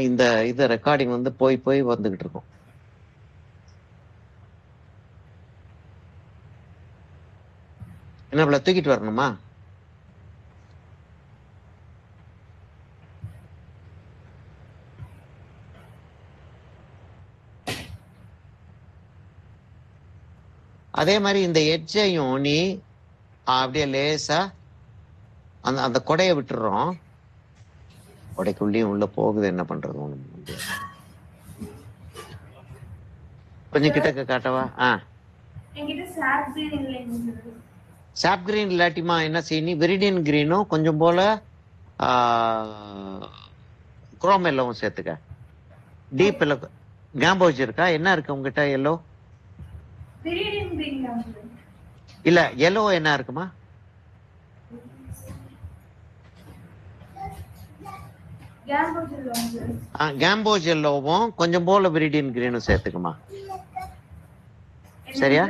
இந்த இது ரெக்கார்டிங் வந்து போய் போய் வந்துகிட்டு இருக்கும். என்ன இவ்வளவு தூக்கிட்டு வரணுமா? அதே மாதிரி இந்த எட்ஜையும் நீ அப்படியே லேசா அந்த அந்த கொடையை விட்டுறோம். கொடைக்குள்ளேயும் உள்ள போகுது, என்ன பண்றது ஒண்ணு முடியாது. கொஞ்சம் கிட்டக்க காட்டவா? சாப் கிரீன் இல்லாட்டிமா என்ன செய்யணும், விரிடியன் கிரீனும் கொஞ்சம் போல குரோம் எல்லோவும் சேர்த்துக்க. டீப் எல்லோ கேம்போஜ் இருக்கா? என்ன இருக்கு உங்ககிட்ட? எல்லோ இல்ல, எல்லோ என்ன இருக்குமா? கேம்போஜ் எல்லோவும் கொஞ்சம் போல விரிடியன் கிரீனும் சேர்த்துக்குமா. சரியா?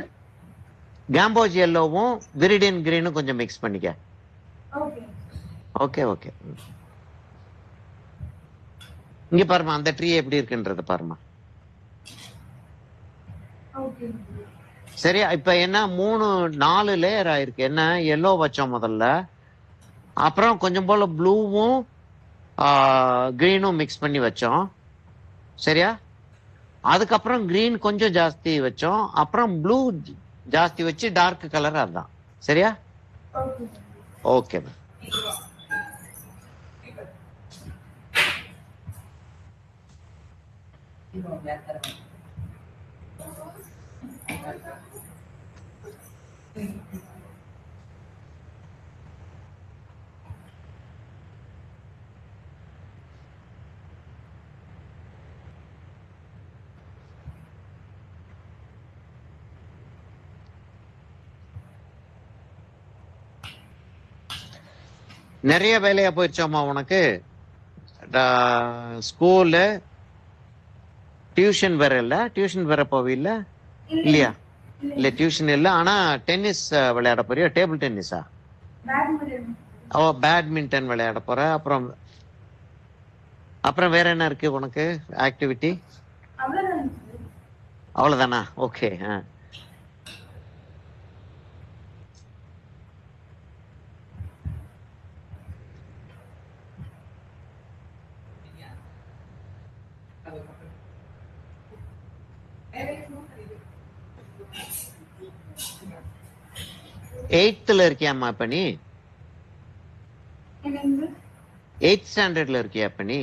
கேம்போஜ் எல்லோவும் விரிடியன் கிரீனும் கொஞ்சம் மிக்ஸ் பண்ணிக்க. Okay okay. இங்க பாருமா, அந்த ட்ரீ எப்படி இருக்குன்றது பாருமா. சரியா? இப்ப என்ன 4 லேயர் ஆயிருக்கு. என்ன எல்லோ வச்சோம் முதல்ல, அப்புறம் கொஞ்சம் போல ப்ளூவும் கிரீனும் மிக்ஸ் பண்ணி வச்சோம். சரியா? அதுக்கப்புறம் கிரீன் கொஞ்சம் ஜாஸ்தி வச்சோம், அப்புறம் ப்ளூ ஜாஸ்தி வச்சு டார்க் கலர். அதுதான் சரியா? ஓகே. நிறைய வேலையா போயிடுச்சோமா உனக்கு? ஸ்கூலு, டியூஷன் வேற இல்ல? டியூஷன் வேற போவில்ல இல்லையா? இல்ல டியூஷன் இல்ல, ஆனா டென்னிஸ் விளையாட போறியா? டேபிள் டென்னிஸா? ஓ, பேட்மிண்டன் விளையாட போற. அப்புறம் அப்புறம் வேற என்ன இருக்கு உனக்கு ஆக்டிவிட்டி? அவ்வளவுதானா? ஓகே. எயித்துல இருக்கியாமா இப்ப நீ? 8th ஸ்டாண்டர்ட்ல இருக்கியா இப்ப நீ?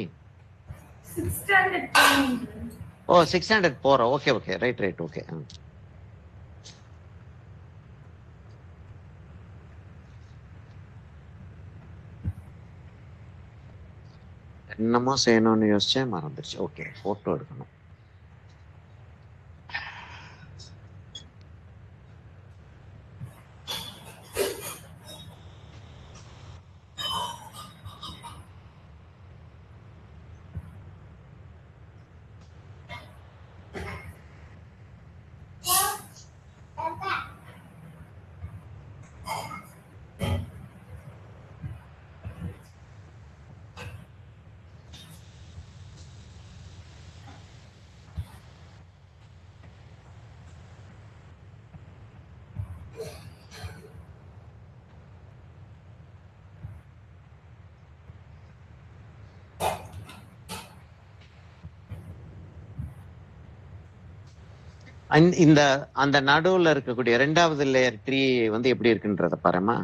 ஓ, 6th ஸ்டாண்டர்ட் போற. Okay okay, right right, okay. என்னமோ செய்யணும்னு யோசிச்சேன், மறந்துருச்சு. ஓகே, போட்டோ எடுக்கணும். இந்த அந்த நடுவுல இருக்கக்கூடிய 2வது லேயர் ட்ரீ வந்து எப்படி இருக்குன்றத பாருமா.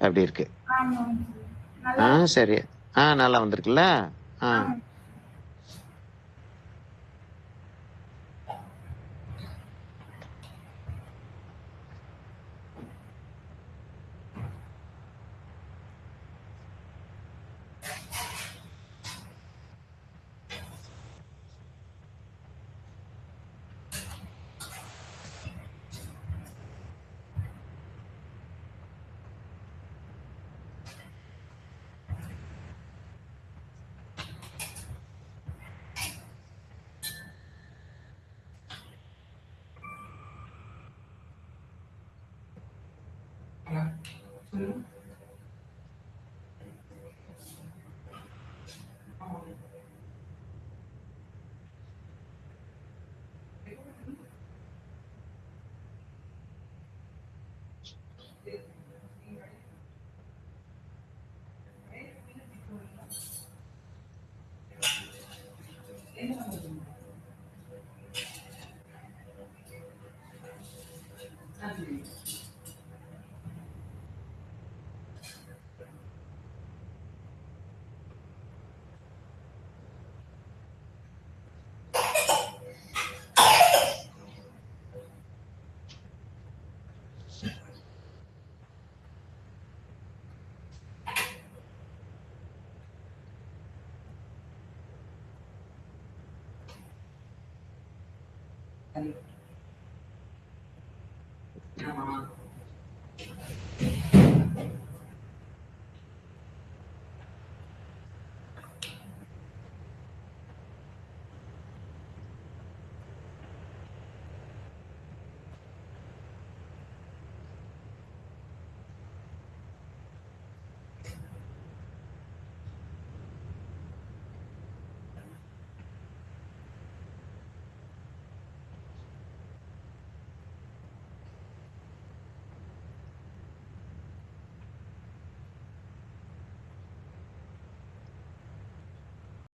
எப்படி இருக்கு? சரி. நல்லா வந்திருக்குல்ல. ஆமா